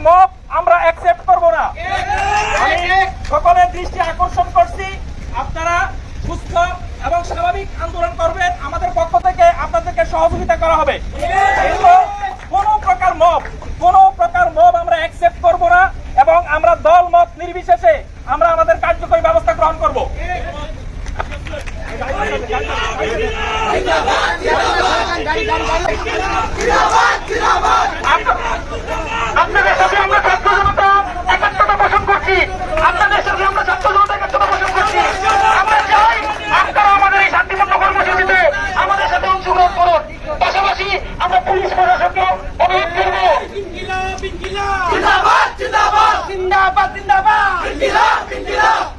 Mob আমরা accept করব না। আমি সকলের দৃষ্টি আকর্ষণ করছি, আপনারা সুস্থ এবং স্বাভাবিক আন্দোলন করবেন, আমাদের পক্ষ থেকে আপনাদেরকে সহযোগিতা করা হবে। কিন্তু কোনো প্রকার মব আমরা অ্যাকসেপ্ট করব না এবং আমরা দল মত নির্বিশেষে আমরা আমাদের কার্যকরী ব্যবস্থা গ্রহণ করব। আপনাদের সাথে আমরা ছাত্র জনতা একাত্মতা পোষণ করছি, আপনাদের সাথে আমরা ছাত্র জনতা একাত্মতা পোষণ করছি। আমরা চাই আপনারা আমাদের এই শান্তিপূর্ণ কর্মসূচিতে আমাদের সাথে অংশগ্রহণ করুন। পাশাপাশি আমরা পুলিশ প্রশাসনকে অনুরোধ করবো, জিন্দাবাদ জিন্দাবাদ জিন্দাবাদ জিন্দাবাদ জিন্দাবাদ।